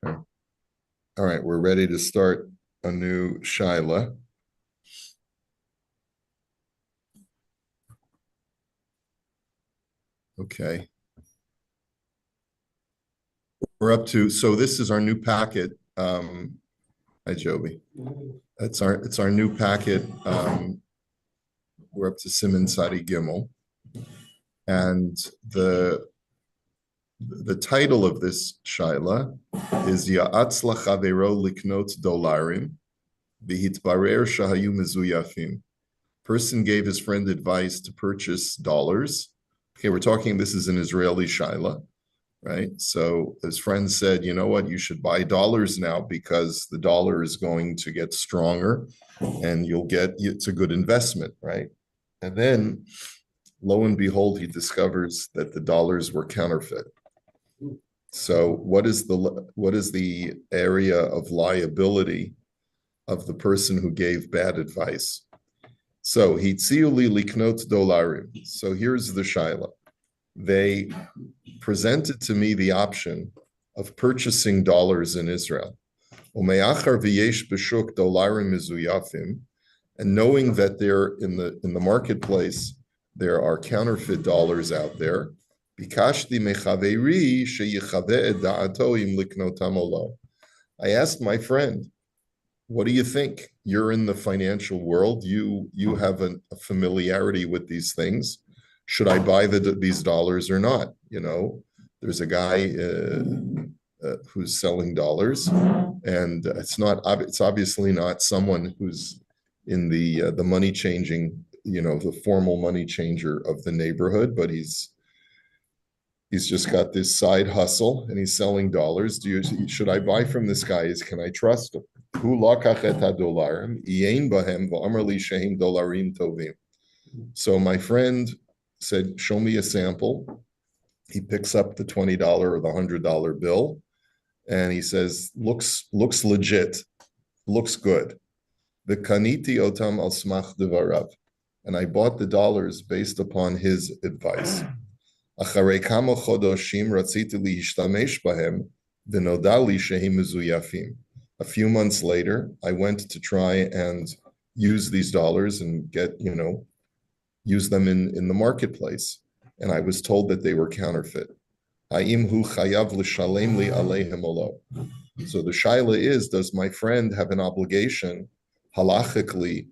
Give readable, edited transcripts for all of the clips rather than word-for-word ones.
Okay. All right, we're ready to start a new Shaila. Okay. We're up to, so this is our new packet. Hi, Joby. It's our new packet. We're up to Siman Sadi Gimel. And the title of this Shaila is Ya'atz Lachavero Liknot Dolarim V'hitbarer Shahayu Mezuyafim. Person gave his friend advice to purchase dollars. Okay, we're talking, this is an Israeli Shaila, right? So his friend said, you know what, you should buy dollars now because the dollar is going to get stronger and it's a good investment, right? And then lo and behold, he discovers that the dollars were counterfeit. So what is the area of liability of the person who gave bad advice? So hitziuli liknot dolarim. So here's the shaila. They presented to me the option of purchasing dollars in Israel. Umeachar v'yesh b'shuk dolarim mizuyafim, and knowing that there in the marketplace there are counterfeit dollars out there. Bikashti mechaveri sheyichaveh et da'ato im liknotam olo. I asked my friend, what do you think? You're in the financial world. You have a familiarity with these things. Should I buy these dollars or not? You know, there's a guy who's selling dollars, and it's obviously not someone who's in the money changing, the formal money changer of the neighborhood, but he's just got this side hustle and he's selling dollars. Should I buy from this guy? Can I trust him? So my friend said, show me a sample. He picks up the $20 or the $100 bill and he says, looks legit, looks good. The kaniti otam al smach devarav. And I bought the dollars based upon his advice. A few months later, I went to try and use these dollars and use them in the marketplace. And I was told that they were counterfeit. So the shaila is, does my friend have an obligation halachically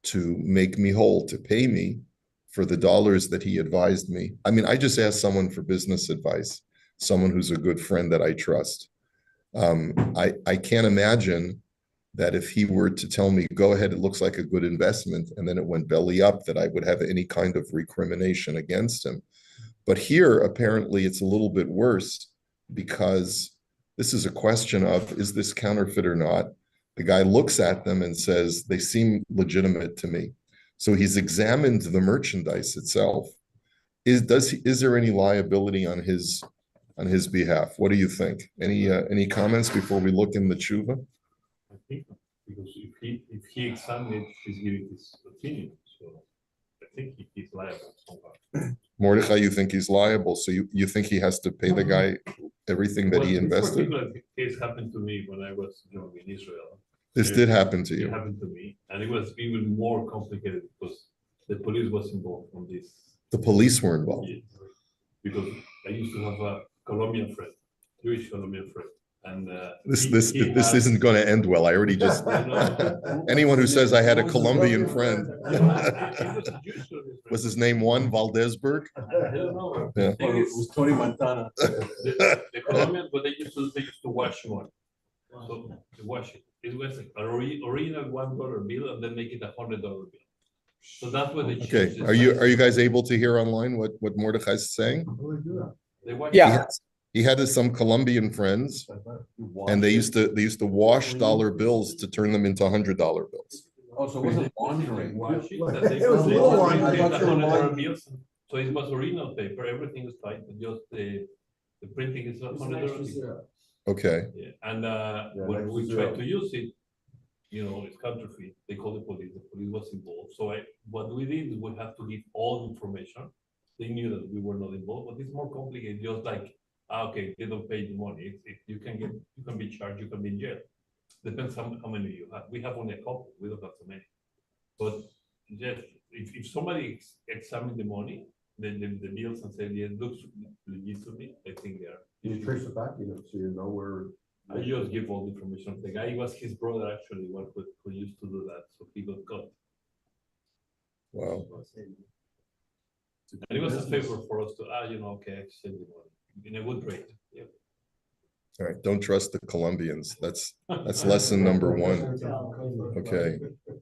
to make me whole, to pay me for the dollars that he advised me? I mean, I just asked someone for business advice, someone who's a good friend that I trust. I can't imagine that if he were to tell me, go ahead, it looks like a good investment, and then it went belly up, that I would have any kind of recrimination against him. But here, apparently, it's a little bit worse because this is a question of, is this counterfeit or not? The guy looks at them and says, they seem legitimate to me. So he's examined the merchandise itself. Is there any liability on his behalf? What do you think? Any comments before we look in the tshuva? I think because if he examined it, he's giving his opinion. So I think he's liable somehow. Mordechai, you think he's liable? So you think he has to pay the guy everything that he invested? This particular case happened to me when I was young in Israel. This did happen to you. It happened to me, and it was even more complicated because the police was involved on this. The police were involved. Yes. Because I used to have a Colombian friend, Jewish Colombian friend. And this isn't going to end well. I already just anyone who says I had a Colombian friend was his name Juan Valdezberg? I don't know. Yeah. It was Tony Montana. The Colombians, but they used to wash one. So to wash it. It was an original $1 bill and then make it $100 bill. So that's what they changed. Okay. Are you guys able to hear online what Mordechai is saying? Yeah. He had some Colombian friends, and they used to wash dollar bills to turn them into $100 bills. Oh, so it wasn't laundering. It was $100 bills. So it was original paper. Everything is fine, but just the printing is $100. Okay. Yeah. And when we tried to use it, it's counterfeit. They called the police. The police was involved. So what we did is we had to give all information. They knew that we were not involved, but it's more complicated. Just like Okay, they don't pay the money. If you can be charged, you can be in jail. Depends how many you have. We have only a couple. We don't have so many. But just if somebody examine the money, the bills and say, yeah, it looks legit to me, I think they are. You trace it back, so you know where. I just give all the information. The guy was his brother actually, who used to do that, so he got caught. Wow. And it was a favor for us to, okay, exchange the money in a good rate. Yeah. All right. Don't trust the Colombians. That's lesson number one. Okay.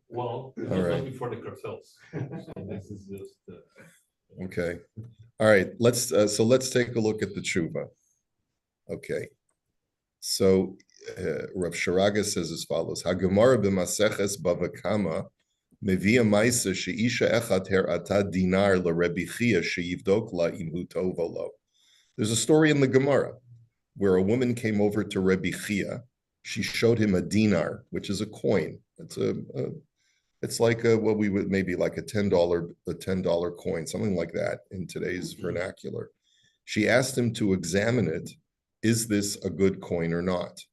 Well, it All was right. not before the cartels. So this is just. Okay. All right. Let's take a look at the tshuva. Okay. So Rav Sharaga says as follows: Hagemara b'maseches bava kama mevia ma'isa sheisha echat herata dinar l'Rebbi Chia sheyivdok la im hu tov o lo. There's a story in the Gemara where a woman came over to Rebbi Chia. She showed him a dinar, which is a coin. It's like what we would maybe like a $10 coin, something like that in today's vernacular. She asked him to examine it. Is this a good coin or not?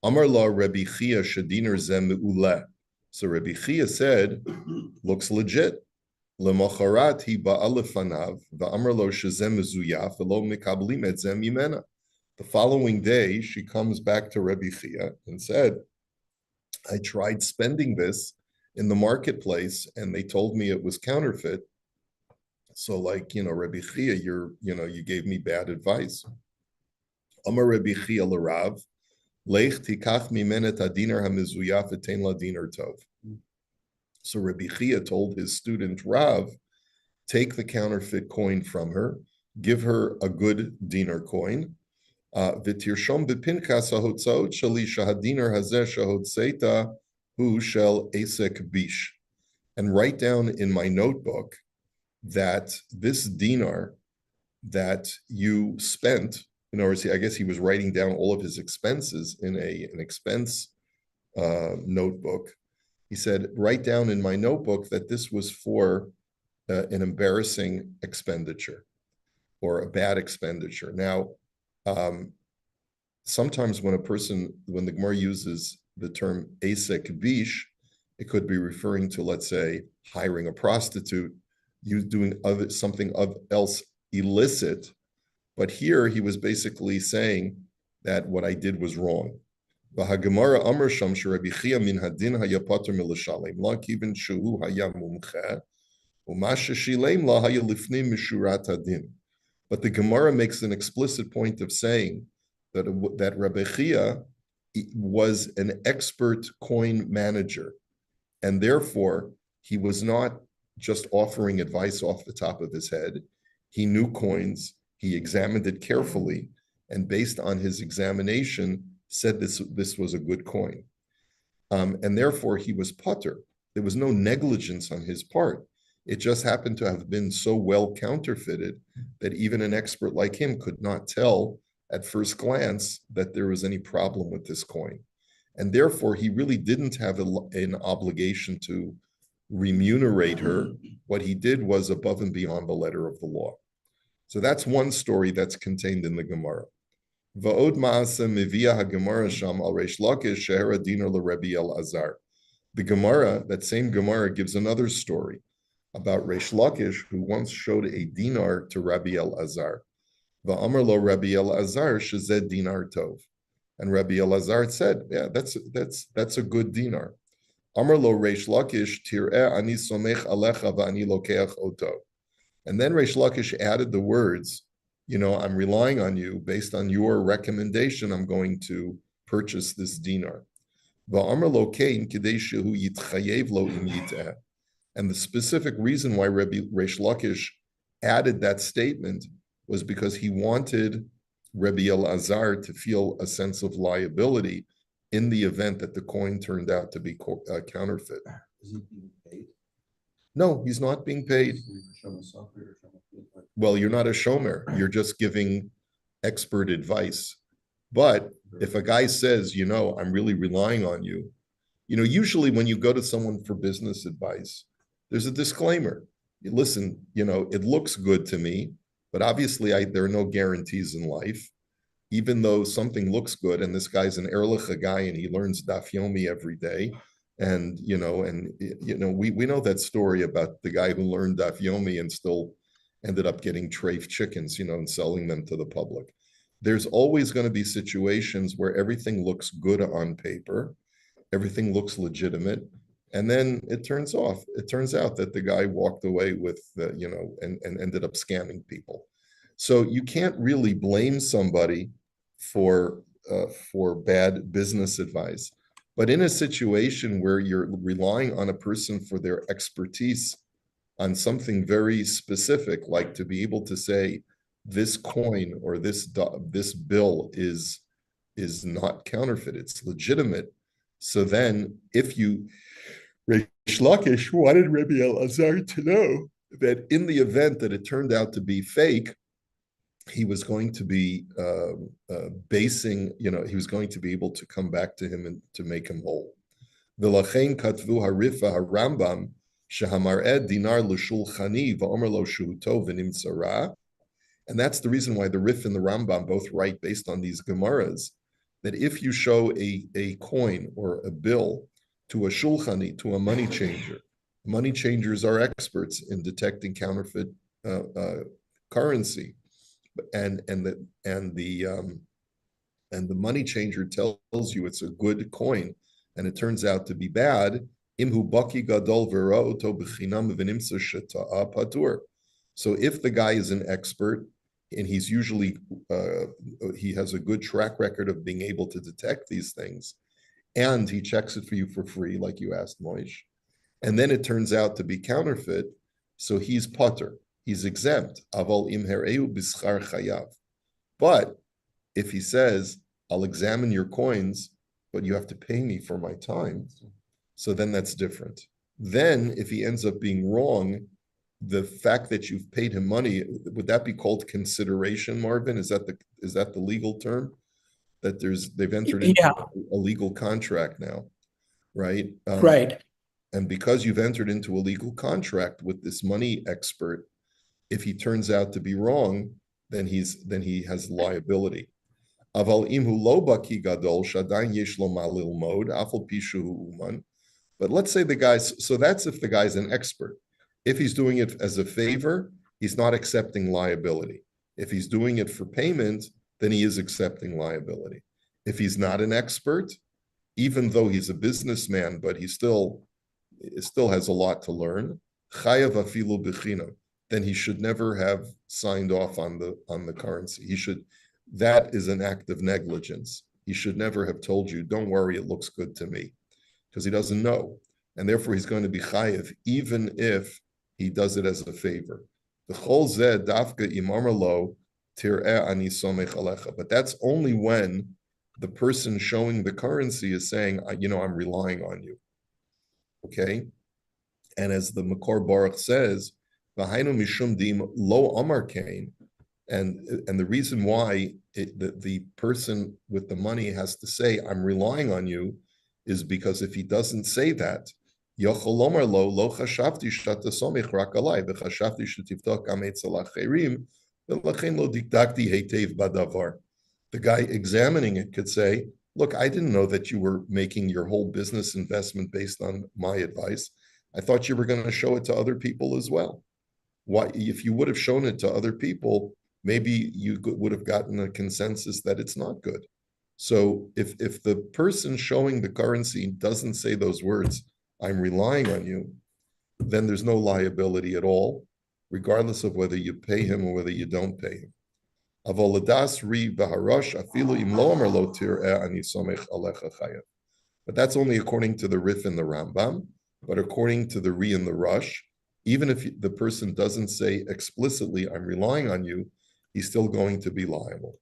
Amar la Rebbi Chia shedinar zeh me'uleh. So Rebbi Chia said, looks legit. Lemocharat hi ba'a lefanav va'amar lo shezeh mezuyaf v'lo mikablim et zeh mimena. The following day, she comes back to Rebbi Chia and said, I tried spending this in the marketplace and they told me it was counterfeit. So Rebbi Chia, you gave me bad advice. Amar Rebbi Chia l'Rav, lech tikach mimenet hadinar hamizuyaf etein la dinar tov. So Rebbi Chia told his student Rav, take the counterfeit coin from her, give her a good dinar coin, v'tirshom b'pinkas hahotzaot shali shahadinar hazeh shahotzeita hu shel esek bish, and write down in my notebook that this dinar that you spent, in other words, I guess he was writing down all of his expenses in an expense notebook. He said, write down in my notebook that this was for an embarrassing expenditure or a bad expenditure. Now, sometimes when the Gemara uses the term esek bish, it could be referring to, let's say, hiring a prostitute, you doing something else illicit. But here he was basically saying that what I did was wrong. V'hagemara amar sham sheRebbi Chia min hadin hayapater milashalem la kiven shehu haya mumche u'ma sheshilem la haya lifnei mishurat hadin. But the Gemara makes an explicit point of saying that Rebbi Chia was an expert coin manager, and therefore he was not just offering advice off the top of his head. He knew coins. He examined it carefully, and based on his examination, said this was a good coin. And therefore, he was patur. There was no negligence on his part. It just happened to have been so well counterfeited that even an expert like him could not tell at first glance that there was any problem with this coin. And therefore, he really didn't have an obligation to remunerate her. What he did was above and beyond the letter of the law. So that's one story that's contained in the Gemara. Va'od ma'aseh mevia haGemara sham al Reish Lakish shehera dinar l'Rebbi Elazar. The Gemara, that same Gemara, gives another story about Reish Lakish, who once showed a dinar to Rabbi Elazar. Va'amar lo Rabbi Elazar shezed dinar tov. And Rabbi Elazar said, yeah, that's a good dinar. Amar lo Reish Lakish tir'eh ani somech alecha va'ani lokeach oto. And then Reish Lakish added the words, I'm relying on you. Based on your recommendation, I'm going to purchase this dinar. And the specific reason why Reish Lakish added that statement was because he wanted Rabbi Elazar to feel a sense of liability in the event that the coin turned out to be counterfeit. Is he being paid? No, he's not being paid. Well, you're not a shomer. You're just giving expert advice. But if a guy says, I'm really relying on you, usually when you go to someone for business advice, there's a disclaimer. Listen, it looks good to me, but obviously there are no guarantees in life. even though something looks good, and this guy's an Erlicha guy and he learns Daf Yomi every day. And we know that story about the guy who learned Daf Yomi and still ended up getting treif chickens, and selling them to the public. There's always going to be situations where everything looks good on paper, everything looks legitimate, and then it turns out that the guy walked away with and ended up scamming people. So you can't really blame somebody for bad business advice. But in a situation where you're relying on a person for their expertise on something very specific, like to be able to say this coin or this bill is not counterfeit, it's legitimate. So then if you, Reish Lakish wanted Rabbi Elazar to know that in the event that it turned out to be fake, he was going to be he was going to be able to come back to him and to make him whole. V'lachein katvu harifa harambam shehamar'ed dinar l'shulchani v'omer lo shu tov v'nimtza ra. And that's the reason why the Rif and the Rambam both write based on these Gemaras, that if you show a coin or a bill to a shulchani, to a money changer, money changers are experts in detecting counterfeit currency. And the money changer tells you it's a good coin, and it turns out to be bad. Imhu baki gadol v'ra'oto b'chinam v'nimtza sheta'a patur. So if the guy is an expert and he's usually he has a good track record of being able to detect these things, and he checks it for you for free, like you asked Moish, and then it turns out to be counterfeit, so he's patur. He's exempt. Aval im hereu b'schar chayav. But if he says, I'll examine your coins, but you have to pay me for my time, so then that's different. Then if he ends up being wrong, the fact that you've paid him money, would that be called consideration, Marvin? Is that the legal term? That they've entered into a legal contract now, right? Right. And because you've entered into a legal contract with this money expert, if he turns out to be wrong, then he has liability. Aval imhu lo baki gadol shadayin yesh lo ma lilmod afal pishu uman. But let's say the guy's, so that's if the guy's an expert. If he's doing it as a favor, he's not accepting liability. If he's doing it for payment, then he is accepting liability. If he's not an expert, even though he's a businessman, but he still has a lot to learn, chayav afilu b'chinam, then he should never have signed off on the currency. That is an act of negligence. He should never have told you, don't worry, it looks good to me, because he doesn't know. And therefore he's going to be chayav, even if he does it as a favor. But that's only when the person showing the currency is saying, I'm relying on you. Okay? And as the Makor Baruch says, V'hainu mishum dim lo amar kain, and the reason why the person with the money has to say, I'm relying on you, is because if he doesn't say that, yochol lomar lo chashavti shata somich rak alai v'chashavti shetivtok am etzel acherim v'lachein lo dikdakti heitev badavar. The guy examining it could say, look, I didn't know that you were making your whole business investment based on my advice. I thought you were going to show it to other people as well. Why, if you would have shown it to other people, maybe you would have gotten a consensus that it's not good. So if the person showing the currency doesn't say those words, I'm relying on you, then there's no liability at all, regardless of whether you pay him or whether you don't pay him. But that's only according to the Rif and the Rambam. But according to the Ri and the Rush, even if the person doesn't say explicitly, I'm relying on you, he's still going to be liable.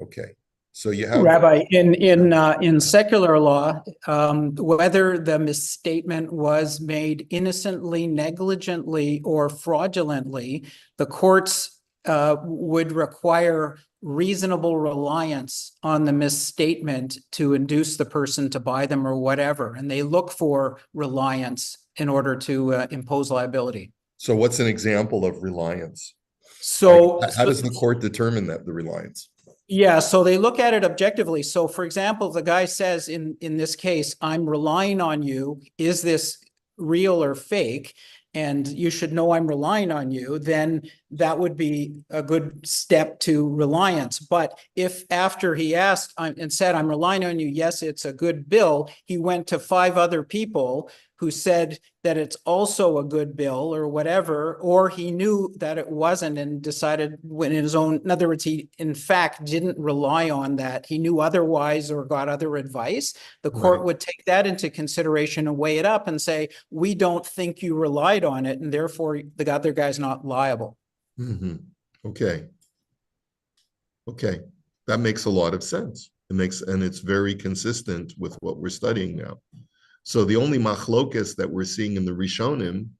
Okay. So you have, Rabbi, in secular law, whether the misstatement was made innocently, negligently, or fraudulently, the courts would require reasonable reliance on the misstatement to induce the person to buy them or whatever, and they look for reliance in order to impose liability. So what's an example of reliance? So how does the court determine that the reliance? Yeah, so they look at it objectively. So for example, the guy says in this case, I'm relying on you. Is this real or fake? And you should know I'm relying on you, then that would be a good step to reliance. But if after he asked and said, I'm relying on you, yes, it's a good bill, he went to 5 other people who said that it's also a good bill or whatever, or he knew that it wasn't and decided when in his own, in other words, he in fact didn't rely on that. He knew otherwise or got other advice. The court Right. would take that into consideration and weigh it up and say, we don't think you relied on it, and therefore the other guy's not liable. Mhm. Okay. Okay, that makes a lot of sense. And it's very consistent with what we're studying now. So the only machlokes that we're seeing in the Rishonim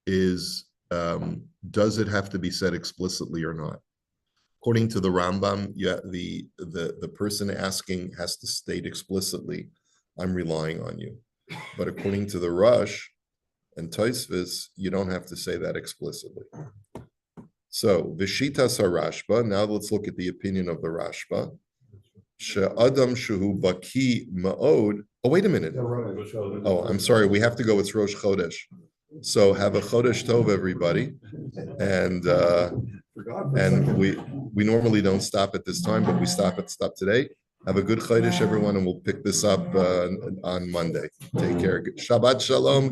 is, does it have to be said explicitly or not? According to the Rambam, yeah, the person asking has to state explicitly, I'm relying on you. But according to the Rush and Tosfos, you don't have to say that explicitly. So Vishitas Rashba. Now let's look at the opinion of the Rashba. She'adam shehu baki ma'od. Oh, wait a minute. Oh, I'm sorry. We have to go with Rosh Chodesh. So have a Chodesh Tov, everybody. And we normally don't stop at this time, but we stop today. Have a good Chodesh, everyone, and we'll pick this up on Monday. Take care. Shabbat Shalom.